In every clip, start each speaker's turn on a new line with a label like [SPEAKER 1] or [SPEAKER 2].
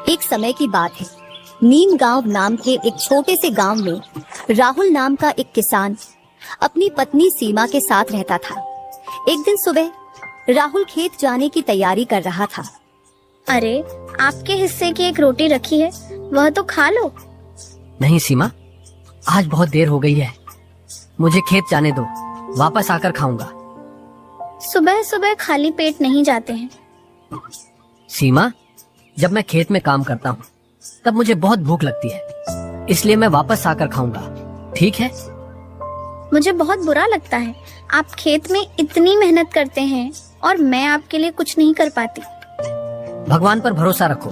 [SPEAKER 1] एक समय की बात है। नीम गांव नाम के एक छोटे से गांव में राहुल नाम का एक किसान अपनी पत्नी सीमा के साथ रहता था। एक दिन सुबह राहुल खेत जाने की तैयारी कर रहा था।
[SPEAKER 2] अरे, आपके हिस्से की एक रोटी रखी है, वह तो खा लो।
[SPEAKER 3] नहीं सीमा, आज बहुत देर हो गई है, मुझे खेत जाने दो, वापस आकर खाऊंगा।
[SPEAKER 2] सुबह सुबह खाली पेट नहीं जाते हैं।
[SPEAKER 3] सीमा, जब मैं खेत में काम करता हूँ तब मुझे बहुत भूख लगती है, इसलिए मैं वापस आकर खाऊंगा, ठीक है?
[SPEAKER 2] मुझे बहुत बुरा लगता है, आप खेत में इतनी मेहनत करते हैं और मैं आपके लिए कुछ नहीं कर पाती।
[SPEAKER 3] भगवान पर भरोसा रखो,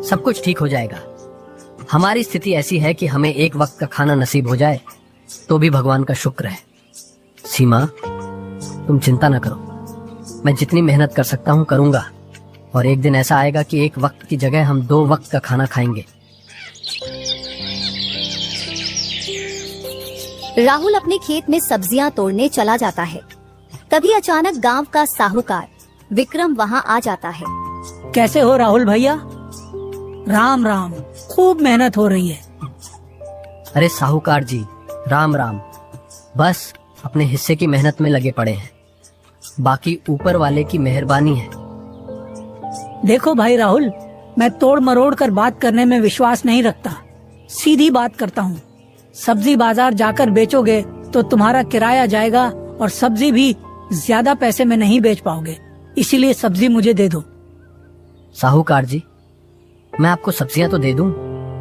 [SPEAKER 3] सब कुछ ठीक हो जाएगा। हमारी स्थिति ऐसी है कि हमें एक वक्त का खाना नसीब हो जाए तो भी भगवान का शुक्र है। सीमा, तुम चिंता न करो, मैं जितनी मेहनत कर सकता हूँ करूंगा, और एक दिन ऐसा आएगा कि एक वक्त की जगह हम 2 वक्त का खाना खाएंगे।
[SPEAKER 1] राहुल अपने खेत में सब्जियां तोड़ने चला जाता है। तभी अचानक गांव का साहूकार विक्रम वहां आ जाता है।
[SPEAKER 4] कैसे हो राहुल भैया? राम राम, खूब मेहनत हो रही है।
[SPEAKER 3] अरे साहूकार जी, राम राम। बस अपने हिस्से की मेहनत में लगे पड़े हैं, बाकी ऊपर वाले की मेहरबानी है।
[SPEAKER 4] देखो भाई राहुल, मैं तोड़ मरोड़ कर बात करने में विश्वास नहीं रखता, सीधी बात करता हूँ। सब्जी बाजार जाकर बेचोगे तो तुम्हारा किराया जाएगा और सब्जी भी ज्यादा पैसे में नहीं बेच पाओगे, इसीलिए सब्जी मुझे दे दो।
[SPEAKER 3] साहूकार जी, मैं आपको सब्जियां तो दे दूं,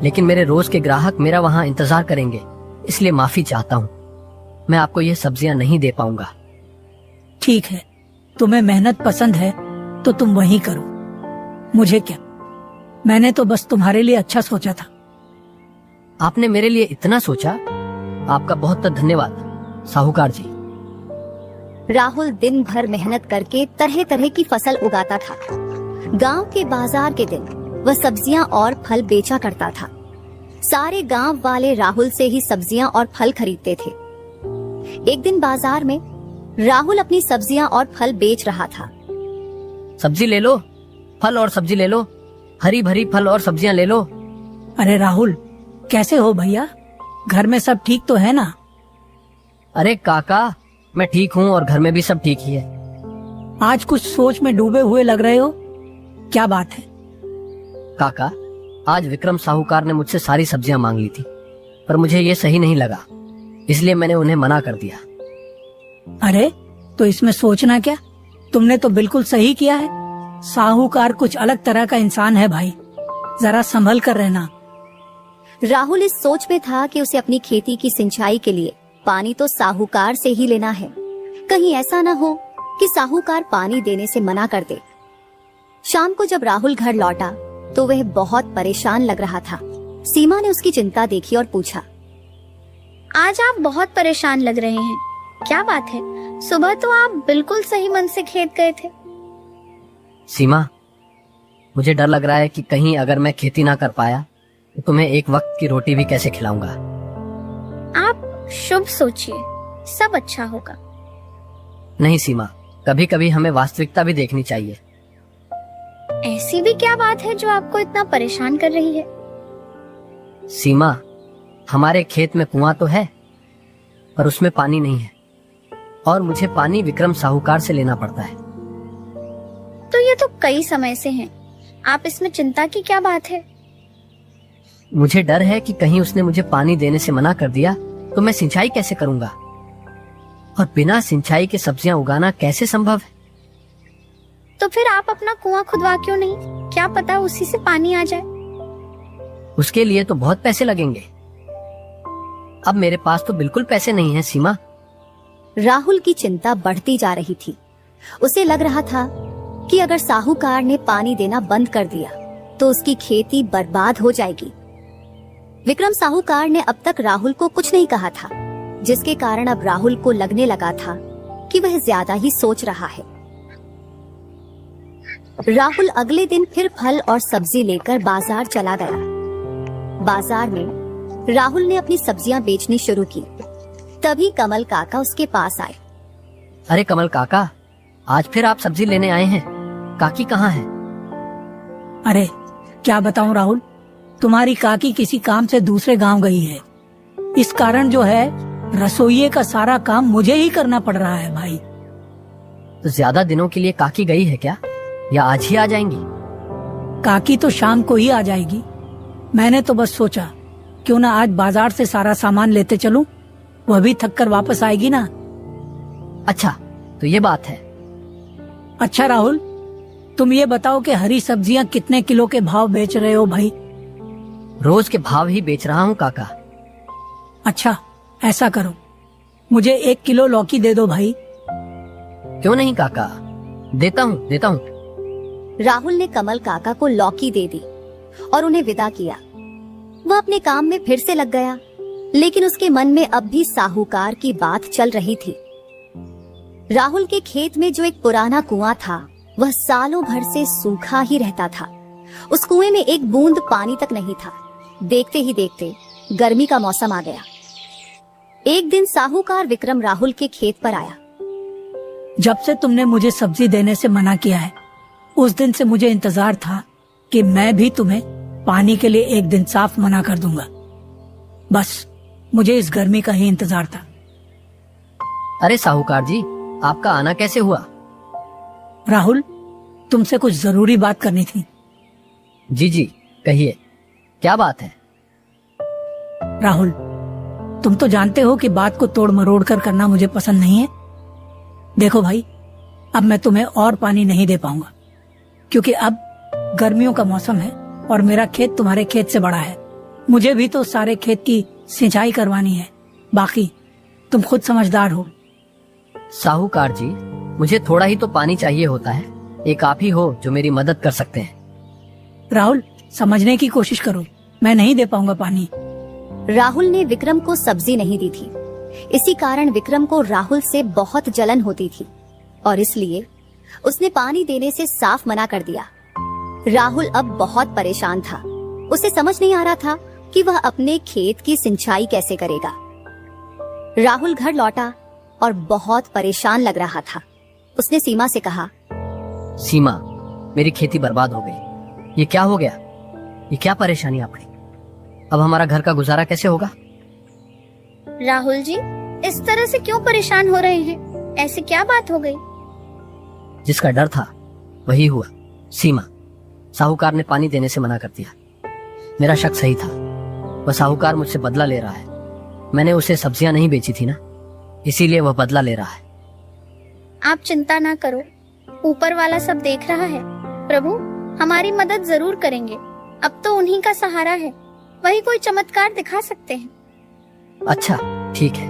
[SPEAKER 3] लेकिन मेरे रोज के ग्राहक मेरा वहां इंतजार करेंगे, इसलिए माफी चाहता हूँ, मैं आपको ये सब्जियां नहीं दे पाऊंगा।
[SPEAKER 4] ठीक है, तुम्हें मेहनत पसंद है तो तुम वही करो, मुझे क्या, मैंने तो बस तुम्हारे लिए अच्छा सोचा था।
[SPEAKER 3] आपने मेरे लिए इतना सोचा, आपका बहुत बहुत धन्यवाद साहूकार जी।
[SPEAKER 1] राहुल दिन भर मेहनत करके तरह तरह की फसल उगाता था। गांव के बाजार के दिन वह सब्जियां और फल बेचा करता था। सारे गांव वाले राहुल से ही सब्जियां और फल खरीदते थे। एक दिन बाजार में राहुल अपनी सब्जियां और फल बेच रहा था।
[SPEAKER 3] सब्जी ले लो, फल और सब्जी ले लो, हरी भरी फल और सब्जियां ले लो।
[SPEAKER 4] अरे राहुल, कैसे हो भैया? घर में सब ठीक तो है ना?
[SPEAKER 3] अरे काका, मैं ठीक हूँ और घर में भी सब ठीक ही है।
[SPEAKER 4] आज कुछ सोच में डूबे हुए लग रहे हो, क्या बात है?
[SPEAKER 3] काका, आज विक्रम साहूकार ने मुझसे सारी सब्जियां मांग ली थी, पर मुझे ये सही नहीं लगा, इसलिए मैंने उन्हें मना कर दिया।
[SPEAKER 4] अरे तो इसमें सोचना क्या, तुमने तो बिल्कुल सही किया है। साहूकार कुछ अलग तरह का इंसान है भाई, जरा संभल कर रहना।
[SPEAKER 1] राहुल इस सोच में था कि उसे अपनी खेती की सिंचाई के लिए पानी तो साहूकार से ही लेना है, कहीं ऐसा न हो कि साहूकार पानी देने से मना कर दे। शाम को जब राहुल घर लौटा तो वह बहुत परेशान लग रहा था। सीमा ने उसकी चिंता देखी और पूछा,
[SPEAKER 2] आज आप बहुत परेशान लग रहे हैं, क्या बात है? सुबह तो आप बिल्कुल सही मन से खेत गए थे।
[SPEAKER 3] सीमा, मुझे डर लग रहा है कि कहीं अगर मैं खेती ना कर पाया तो तुम्हें एक वक्त की रोटी भी कैसे खिलाऊंगा।
[SPEAKER 2] आप शुभ सोचिए, सब अच्छा होगा।
[SPEAKER 3] नहीं सीमा, कभी कभी हमें वास्तविकता भी देखनी चाहिए।
[SPEAKER 2] ऐसी भी क्या बात है जो आपको इतना परेशान कर रही है?
[SPEAKER 3] सीमा, हमारे खेत में कुआं तो है, पर उसमें पानी नहीं है, और मुझे पानी विक्रम साहूकार से लेना पड़ता है।
[SPEAKER 2] तो ये तो कई समय से है, आप इसमें चिंता की क्या बात है?
[SPEAKER 3] मुझे डर है कि कहीं उसने मुझे पानी देने से मना कर दिया तो मैं सिंचाई कैसे करूंगा, और बिना सिंचाई के सब्जियां उगाना कैसे संभव है?
[SPEAKER 2] तो फिर आप अपना कुआं खुदवा क्यों नहीं, क्या पता उसी से पानी आ जाए।
[SPEAKER 3] उसके लिए तो बहुत पैसे लगेंगे, अब मेरे पास तो बिल्कुल पैसे नहीं हैं सीमा।
[SPEAKER 1] राहुल की चिंता बढ़ती जा रही थी। उसे लग रहा था कि अगर साहूकार ने पानी देना बंद कर दिया तो उसकी खेती बर्बाद हो जाएगी। विक्रम साहूकार ने अब तक राहुल को कुछ नहीं कहा था, जिसके कारण अब राहुल को लगने लगा था कि वह ज्यादा ही सोच रहा है। राहुल अगले दिन फिर फल और सब्जी लेकर बाजार चला गया। बाजार में राहुल ने अपनी सब्जियां बेचनी शुरू की। तभी कमल काका उसके पास आए।
[SPEAKER 3] अरे कमल काका, आज फिर आप सब्जी लेने आए हैं, काकी कहाँ है?
[SPEAKER 4] अरे क्या बताऊं राहुल, तुम्हारी काकी किसी काम से दूसरे गांव गई है। इस कारण जो है रसोइये का सारा काम मुझे ही करना पड़ रहा है भाई।
[SPEAKER 3] तो ज्यादा दिनों के लिए काकी गई है क्या, या आज ही आ जाएंगी?
[SPEAKER 4] काकी तो शाम को ही आ जाएगी। मैंने तो बस सोचा क्यों ना आज बाजार से सारा सामान लेते चलूं, वह भी थक कर वापस आएगी ना।
[SPEAKER 3] अच्छा, तो ये बात है।
[SPEAKER 4] अच्छा राहुल, तुम ये बताओ कि हरी सब्जियां कितने किलो के भाव बेच रहे हो भाई?
[SPEAKER 3] रोज के भाव ही बेच रहा हूँ काका।
[SPEAKER 4] अच्छा, ऐसा करो, मुझे 1 किलो लौकी दे दो भाई।
[SPEAKER 3] क्यों नहीं काका, देता हूँ।
[SPEAKER 1] राहुल ने कमल काका को लौकी दे दी और उन्हें विदा किया। वह अपने काम में फिर से लग गया, लेकिन उसके मन में अब भी साहूकार की बात चल रही थी। राहुल के खेत में जो एक पुराना कुआं था, वह सालों भर से सूखा ही रहता था। उस कुएं में एक बूंद पानी तक नहीं था। देखते ही देखते गर्मी का मौसम आ गया। एक दिन साहूकार विक्रम राहुल के खेत पर आया।
[SPEAKER 4] जब से तुमने मुझे सब्जी देने से मना किया है, उस दिन से मुझे इंतजार था कि मैं भी तुम्हें पानी के लिए एक दिन साफ मना कर दूंगा। बस मुझे इस गर्मी का ही इंतजार था।
[SPEAKER 3] अरे साहूकार जी, आपका आना कैसे हुआ?
[SPEAKER 4] राहुल, तुमसे कुछ जरूरी बात करनी थी।
[SPEAKER 3] जी जी, कहिए, क्या बात है?
[SPEAKER 4] राहुल, तुम तो जानते हो कि बात को तोड़ मरोड़ कर करना मुझे पसंद नहीं है। देखो भाई, अब मैं तुम्हें और पानी नहीं दे पाऊंगा, क्योंकि अब गर्मियों का मौसम है और मेरा खेत तुम्हारे खेत से बड़ा है। मुझे भी तो सारे खेत की सिंचाई करवानी है। बाकी तुम खुद समझदार हो।
[SPEAKER 3] साहूकार जी, मुझे थोड़ा ही तो पानी चाहिए होता है। एक आप ही हो जो मेरी मदद कर सकते हैं।
[SPEAKER 4] राहुल, समझने की कोशिश करो, मैं नहीं दे पाऊंगा पानी।
[SPEAKER 1] राहुल ने विक्रम को सब्जी नहीं दी थी। इसी कारण विक्रम को राहुल से बहुत जलन होती थी और इसलिए उसने पानी देने से साफ मना कर दिया। राहुल अब बहुत परेशान था। उसे समझ नहीं आ रहा था कि वह अपने खेत की सिंचाई कैसे करेगा। राहुल घर लौटा और बहुत परेशान लग रहा था। उसने सीमा से कहा,
[SPEAKER 3] सीमा, मेरी खेती बर्बाद हो गई। ये क्या हो गया? ये क्या परेशानी आपकी? अब हमारा घर का गुजारा कैसे होगा?
[SPEAKER 2] राहुल जी, इस तरह से क्यों परेशान हो रहे हैं? ऐसी क्या बात हो गई?
[SPEAKER 3] जिसका डर था वही हुआ। सीमा, साहूकार ने पानी देने से मना कर दिया। मेरा शक सही था। वह साहूकार मुझसे बदला ले रहा है। मैंने उसे सब्जियां नहीं बेची थी ना, इसीलिए वह बदला ले रहा है।
[SPEAKER 2] आप चिंता ना करो, ऊपर वाला सब देख रहा है। प्रभु हमारी मदद जरूर करेंगे। अब तो उन्हीं का सहारा है, वही कोई चमत्कार दिखा सकते हैं।
[SPEAKER 3] अच्छा, ठीक है,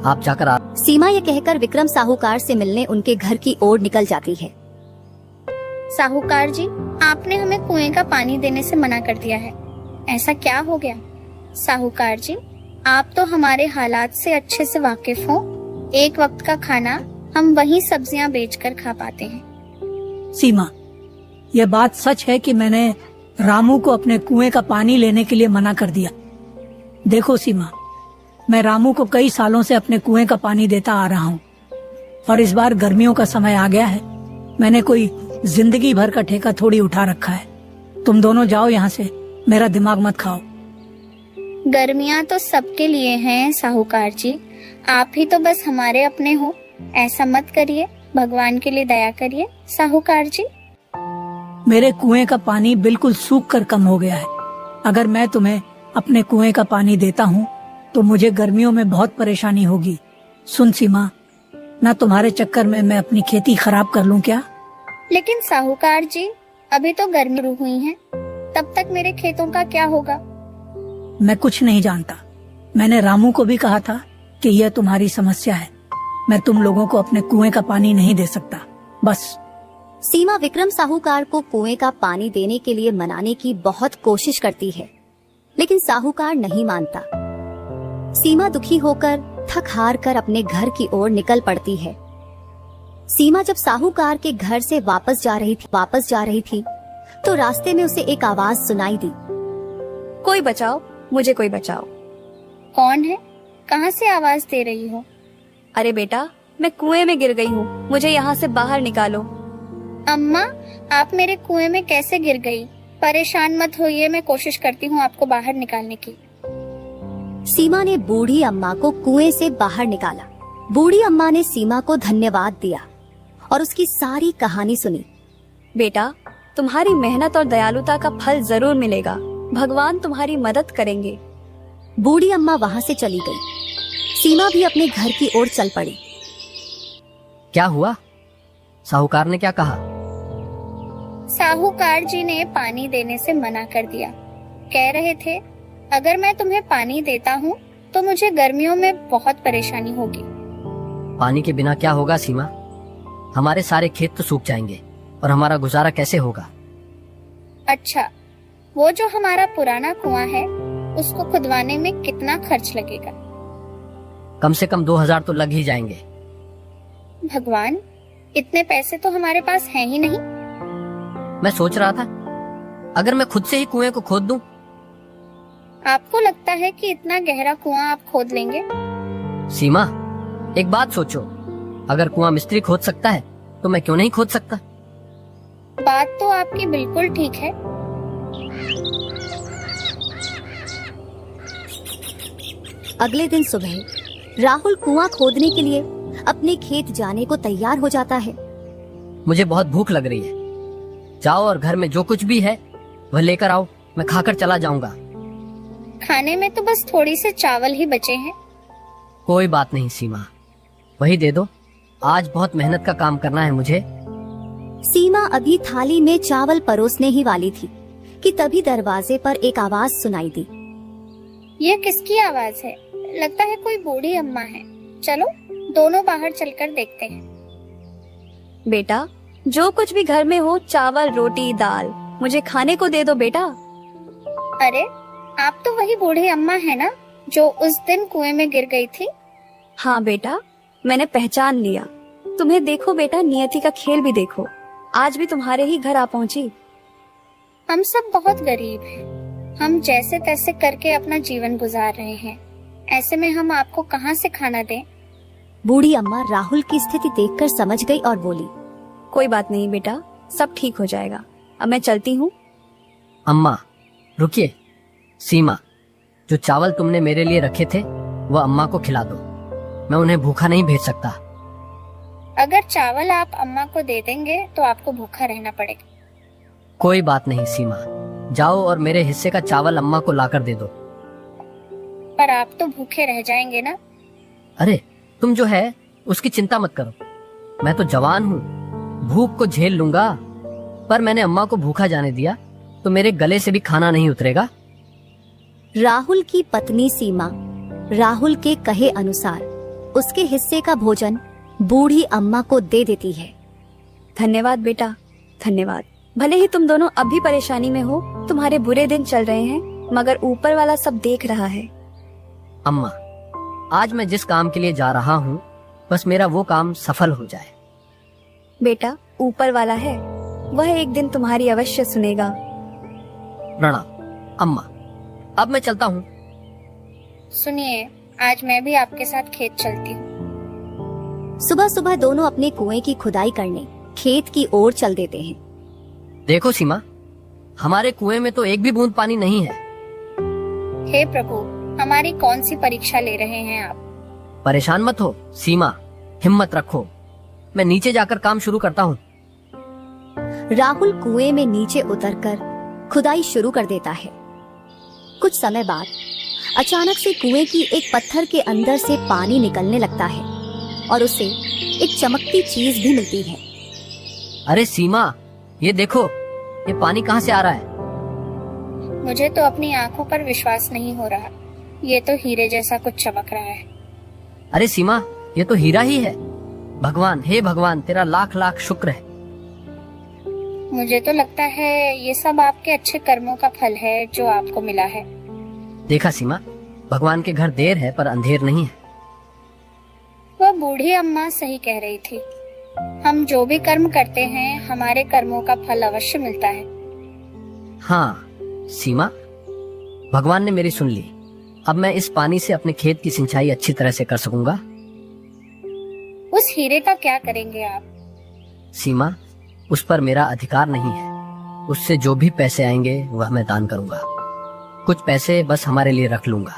[SPEAKER 3] आप जाकर आप।
[SPEAKER 1] सीमा ये कहकर विक्रम साहूकार से मिलने उनके घर की ओर निकल जाती है।
[SPEAKER 2] साहूकार जी, आपने हमें कुएं का पानी देने से मना कर दिया है। ऐसा क्या हो गया? साहूकार जी, आप तो हमारे हालात से अच्छे से वाकिफ हो। एक वक्त का खाना हम वही सब्जियां बेचकर खा पाते हैं।
[SPEAKER 4] सीमा, यह बात सच है कि मैंने रामू को अपने कुएं का पानी लेने के लिए मना कर दिया। देखो सीमा, मैं रामू को कई सालों से अपने कुएं का पानी देता आ रहा हूँ और इस बार गर्मियों का समय आ गया है। मैंने कोई जिंदगी भर का ठेका थोड़ी उठा रखा है। तुम दोनों जाओ यहाँ से, मेरा दिमाग मत खाओ।
[SPEAKER 2] गर्मियाँ तो सबके लिए हैं साहूकार जी, आप ही तो बस हमारे अपने हो। ऐसा मत करिए, भगवान के लिए दया करिए साहूकार जी।
[SPEAKER 4] मेरे कुएं का पानी बिल्कुल सूख कर कम हो गया है। अगर मैं तुम्हें अपने कुएं का पानी देता हूँ तो मुझे गर्मियों में बहुत परेशानी होगी। सुन सीमा, ना तुम्हारे चक्कर में मैं अपनी खेती खराब कर लूँ क्या?
[SPEAKER 2] लेकिन साहूकार जी, अभी तो गर्मी शुरू हुई है, तब तक मेरे खेतों का क्या होगा?
[SPEAKER 4] मैं कुछ नहीं जानता। मैंने रामू को भी कहा था कि यह तुम्हारी समस्या है। मैं तुम लोगों को अपने कुएं का पानी नहीं दे सकता। बस।
[SPEAKER 1] सीमा विक्रम साहूकार को कुएं का पानी देने के लिए मनाने की बहुत कोशिश करती है, लेकिन साहूकार नहीं मानता। सीमा दुखी होकर थक हार कर अपने घर की ओर निकल पड़ती है। सीमा जब साहूकार के घर से वापस जा रही थी तो रास्ते में उसे एक आवाज सुनाई दी।
[SPEAKER 5] कोई बचाओ, मुझे कोई बचाओ।
[SPEAKER 2] कौन है? कहाँ से आवाज दे रही हो?
[SPEAKER 5] अरे बेटा, मैं कुएं में गिर गई हूँ, मुझे यहाँ से बाहर निकालो।
[SPEAKER 2] अम्मा, आप मेरे कुएं में कैसे गिर गई? परेशान मत होइए, मैं कोशिश करती हूँ आपको बाहर निकालने की।
[SPEAKER 1] सीमा ने बूढ़ी अम्मा को कुएं से बाहर निकाला। बूढ़ी अम्मा ने सीमा को धन्यवाद दिया और उसकी सारी कहानी सुनी।
[SPEAKER 5] बेटा, तुम्हारी मेहनत और दयालुता का फल जरूर मिलेगा। भगवान तुम्हारी मदद करेंगे।
[SPEAKER 1] बूढ़ी अम्मा वहां से चली गई। सीमा भी अपने घर की ओर चल पड़ी।
[SPEAKER 3] क्या हुआ? साहूकार ने क्या कहा?
[SPEAKER 2] साहूकार जी ने पानी देने से मना कर दिया। कह रहे थे अगर मैं तुम्हें पानी देता हूँ तो मुझे गर्मियों में बहुत परेशानी होगी।
[SPEAKER 3] पानी के बिना क्या होगा सीमा? हमारे सारे खेत तो सूख जाएंगे और हमारा गुजारा कैसे होगा?
[SPEAKER 2] अच्छा, वो जो हमारा पुराना कुआं है उसको खुदवाने में कितना खर्च लगेगा?
[SPEAKER 3] कम से कम 2000 तो लग ही जाएंगे।
[SPEAKER 2] भगवान, इतने पैसे तो हमारे पास हैं ही नहीं।
[SPEAKER 3] मैं सोच रहा था अगर मैं खुद से ही कुएं को खोद दूं।
[SPEAKER 2] आपको लगता है कि इतना गहरा कुआं आप खोद लेंगे?
[SPEAKER 3] सीमा, एक बात सोचो, अगर कुआं मिस्त्री खोद सकता है तो मैं क्यों नहीं खोद सकता?
[SPEAKER 2] बात तो आपकी बिल्कुल ठीक है।
[SPEAKER 1] अगले दिन सुबह राहुल कुआं खोदने के लिए अपने खेत जाने को तैयार हो जाता है।
[SPEAKER 3] मुझे बहुत भूख लग रही है। जाओ और घर में जो कुछ भी है वह लेकर आओ, मैं खाकर चला जाऊंगा।
[SPEAKER 2] खाने में तो बस थोड़ी से चावल ही बचे हैं।
[SPEAKER 3] कोई बात नहीं सीमा, वही दे दो। आज बहुत मेहनत का काम करना है मुझे।
[SPEAKER 1] सीमा अभी थाली में चावल परोसने ही वाली थी कि तभी दरवाजे पर एक आवाज सुनाई दी।
[SPEAKER 2] ये किसकी आवाज है? लगता है कोई बूढ़ी अम्मा है। चलो दोनों बाहर चलकर देखते हैं।
[SPEAKER 5] बेटा, जो कुछ भी घर में हो, चावल, रोटी, दाल, मुझे खाने को दे दो बेटा।
[SPEAKER 2] अरे, आप तो वही बूढ़ी अम्मा है ना जो उस दिन कुएं में गिर गई थी?
[SPEAKER 5] हाँ बेटा, मैंने पहचान लिया। तुम्हें देखो बेटा, नियति का खेल भी देखो, आज भी तुम्हारे ही घर आ पहुंची।
[SPEAKER 2] हम सब बहुत गरीब हैं। हम जैसे तैसे करके अपना जीवन गुजार रहे हैं। ऐसे में हम आपको कहाँ से खाना दें?
[SPEAKER 1] बूढ़ी अम्मा राहुल की स्थिति देखकर समझ गई और बोली,
[SPEAKER 5] कोई बात नहीं बेटा, सब ठीक हो जाएगा। अब मैं चलती हूँ।
[SPEAKER 3] अम्मा रुकिए। सीमा, जो चावल तुमने मेरे लिए रखे थे वह अम्मा को खिला दो। मैं उन्हें भूखा नहीं भेज सकता।
[SPEAKER 2] अगर चावल आप अम्मा को दे देंगे तो आपको भूखा रहना पड़ेगा।
[SPEAKER 3] कोई बात नहीं सीमा, जाओ और मेरे हिस्से का चावल अम्मा को लाकर दे दो।
[SPEAKER 2] पर आप तो भूखे रह जाएंगे ना?
[SPEAKER 3] अरे तुम जो है उसकी चिंता मत करो, मैं तो जवान हूँ, भूख को झेल लूंगा। पर मैंने अम्मा को भूखा जाने दिया तो मेरे गले से भी खाना नहीं उतरेगा।
[SPEAKER 1] राहुल की पत्नी सीमा राहुल के कहे अनुसार उसके हिस्से का भोजन बूढ़ी अम्मा को दे देती है।
[SPEAKER 5] धन्यवाद बेटा, धन्यवाद। भले ही तुम दोनों अब भी परेशानी में हो, तुम्हारे बुरे दिन चल रहे हैं, मगर ऊपर वाला सब देख रहा है।
[SPEAKER 3] अम्मा, आज मैं जिस काम के लिए जा रहा हूँ बस मेरा वो काम सफल हो जाए।
[SPEAKER 5] बेटा, ऊपर वाला है, वह एक दिन तुम्हारी अवश्य सुनेगा।
[SPEAKER 3] प्रणाम अम्मा, अब मैं चलता हूँ।
[SPEAKER 2] सुनिए, आज मैं भी आपके साथ खेत चलती हूँ।
[SPEAKER 1] सुबह सुबह दोनों अपने कुएं की खुदाई करने खेत की ओर चल देते हैं।
[SPEAKER 3] देखो सीमा, हमारे कुएं में तो एक भी बूंद पानी नहीं है।
[SPEAKER 2] हे प्रभु, हमारी कौन सी परीक्षा ले रहे हैं आप?
[SPEAKER 3] परेशान मत हो सीमा, हिम्मत रखो, मैं नीचे जाकर काम शुरू करता हूँ।
[SPEAKER 1] राहुल कुएं में नीचे उतरकर खुदाई शुरू कर देता है। कुछ समय बाद अचानक से कुएं की एक पत्थर के अंदर से पानी निकलने लगता है और उसे एक चमकती चीज भी मिलती है।
[SPEAKER 3] अरे सीमा, ये देखो, ये पानी कहाँ से आ रहा है?
[SPEAKER 2] मुझे तो अपनी आंखों पर विश्वास नहीं हो रहा। ये तो हीरे जैसा कुछ चमक रहा है।
[SPEAKER 3] अरे सीमा, ये तो हीरा ही है। भगवान, हे भगवान, तेरा लाख लाख शुक्र है।
[SPEAKER 2] मुझे तो लगता है ये सब आपके अच्छे कर्मों का फल है जो आपको मिला है।
[SPEAKER 3] देखा सीमा, भगवान के घर देर है पर अंधेर नहीं है।
[SPEAKER 2] वह बूढ़ी अम्मा सही कह रही थी। हम जो भी कर्म करते हैं हमारे कर्मों का फल अवश्य मिलता है।
[SPEAKER 3] हाँ सीमा, भगवान ने मेरी सुन ली। अब मैं इस पानी से अपने खेत की सिंचाई अच्छी तरह से कर सकूंगा।
[SPEAKER 2] उस हीरे का क्या करेंगे आप?
[SPEAKER 3] सीमा, उस पर मेरा अधिकार नहीं है। उससे जो भी पैसे आएंगे वह मैं दान करूंगा। कुछ पैसे बस हमारे लिए रख लूंगा।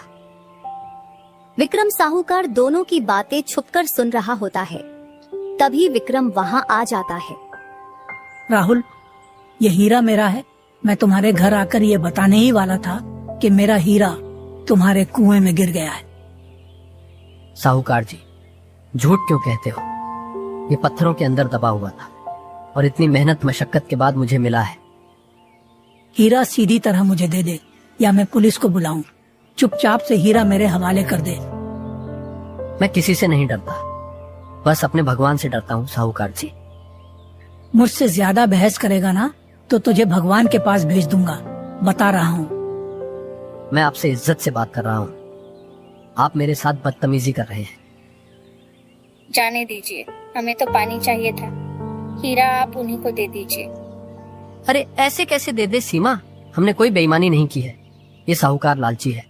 [SPEAKER 1] विक्रम साहूकार दोनों की बातें छुपकर सुन रहा होता है। तभी विक्रम वहां आ जाता है।
[SPEAKER 4] राहुल, ये हीरा मेरा है। मैं तुम्हारे घर आकर ये बताने ही वाला था कि मेरा हीरा तुम्हारे कुएं में गिर गया है।
[SPEAKER 3] साहूकार जी, झूठ क्यों कहते हो? ये पत्थरों के अंदर दबा हुआ था और इतनी मेहनत मशक्कत के बाद मुझे मिला है।
[SPEAKER 4] हीरा सीधी तरह मुझे दे दे या मैं पुलिस को बुलाऊं। चुपचाप से हीरा मेरे हवाले कर दे।
[SPEAKER 3] मैं किसी से नहीं डरता, बस अपने भगवान से डरता हूँ साहूकार जी।
[SPEAKER 4] मुझसे ज्यादा बहस करेगा ना तो तुझे भगवान के पास भेज दूंगा, बता रहा हूँ।
[SPEAKER 3] मैं आपसे इज्जत से बात कर रहा हूँ, आप मेरे साथ बदतमीजी कर रहे हैं।
[SPEAKER 2] जाने दीजिए, हमें तो पानी चाहिए था। हीरा आप उन्हीं को दे दीजिए।
[SPEAKER 3] अरे ऐसे कैसे दे दे सीमा, हमने कोई बेईमानी नहीं की है। ये साहूकार लालची है।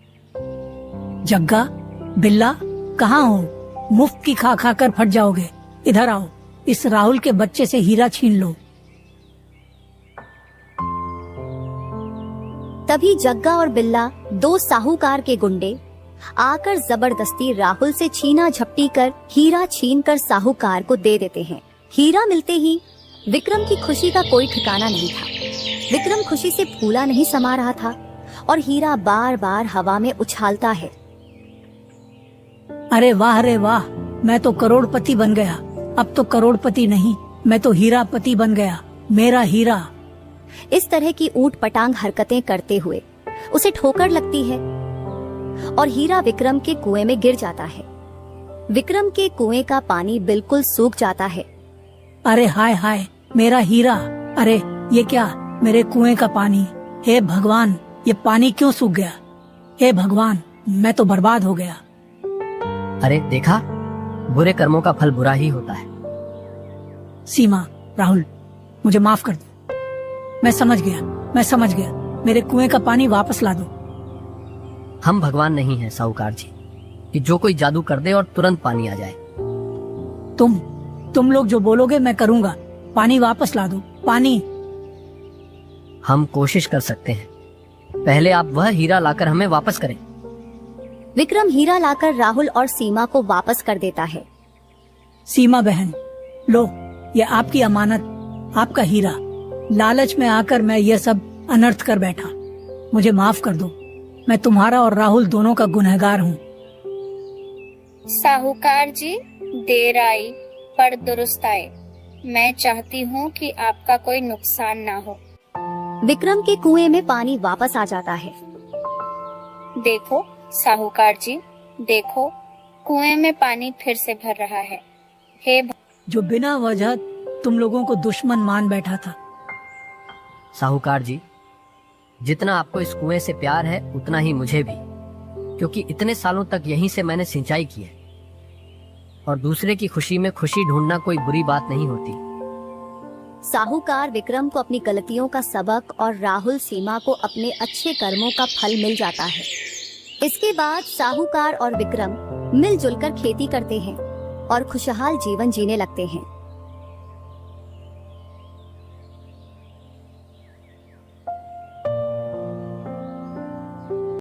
[SPEAKER 4] जग्गा, बिल्ला, कहाँ हो? मुफ्त की खा खा कर फट जाओगे। इधर आओ, इस राहुल के बच्चे से हीरा छीन लो।
[SPEAKER 1] तभी जग्गा और बिल्ला, दो साहूकार के गुंडे, आकर जबरदस्ती राहुल से छीना झपटी कर हीरा छीन कर साहूकार को दे देते हैं। हीरा मिलते ही विक्रम की खुशी का कोई ठिकाना नहीं था। विक्रम खुशी से फूला नहीं समा रहा था और हीरा बार बार हवा में उछालता है।
[SPEAKER 4] अरे वाह रे वाह, मैं तो करोड़पति बन गया। अब तो करोड़पति नहीं, मैं तो हीरापति बन गया। मेरा हीरा।
[SPEAKER 1] इस तरह की ऊंट पटांग हरकतें करते हुए उसे ठोकर लगती है और हीरा विक्रम के कुएं में गिर जाता है। विक्रम के कुएं का पानी बिल्कुल सूख जाता है।
[SPEAKER 4] अरे हाय हाय, मेरा हीरा। अरे ये क्या, मेरे कुएं का पानी। हे भगवान, ये पानी क्यों सूख गया? हे भगवान, मैं तो बर्बाद हो गया।
[SPEAKER 3] अरे देखा, बुरे कर्मों का फल बुरा ही होता है।
[SPEAKER 4] सीमा, राहुल, मुझे माफ कर दो। मैं समझ गया। मेरे कुएं का पानी वापस ला दो।
[SPEAKER 3] हम भगवान नहीं हैं साहूकार जी कि जो कोई जादू कर दे और तुरंत पानी आ जाए।
[SPEAKER 4] तुम लोग जो बोलोगे मैं करूंगा। पानी वापस ला दो, पानी।
[SPEAKER 3] हम कोशिश कर सकते हैं, पहले आप वह हीरा लाकर हमें वापस करें।
[SPEAKER 1] विक्रम हीरा लाकर राहुल और सीमा को वापस कर देता है।
[SPEAKER 4] सीमा बहन, लो, ये आपकी अमानत, आपका हीरा। लालच में आकर मैं ये सब अनर्थ कर बैठा। मुझे माफ कर दो। मैं तुम्हारा और राहुल दोनों का गुनहगार हूँ।
[SPEAKER 2] साहूकार जी, देर आई पर दुरुस्त आए। मैं चाहती हूँ कि आपका कोई नुकसान ना हो।
[SPEAKER 1] विक्रम के कुएं में पानी वापस आ जाता है।
[SPEAKER 2] देखो साहूकार जी, देखो, कुएं में पानी फिर से भर रहा है।
[SPEAKER 4] जो बिना वजह तुम लोगों को दुश्मन मान बैठा था।
[SPEAKER 3] साहूकार जी, जितना आपको इस कुएं से प्यार है उतना ही मुझे भी, क्योंकि इतने सालों तक यहीं से मैंने सिंचाई की है और दूसरे की खुशी में खुशी ढूंढना कोई बुरी बात नहीं होती।
[SPEAKER 1] साहूकार विक्रम को अपनी गलतियों का सबक और राहुल सीमा को अपने अच्छे कर्मों का फल मिल जाता है। इसके बाद साहूकार और विक्रम मिलजुल कर खेती करते हैं और खुशहाल जीवन जीने लगते हैं।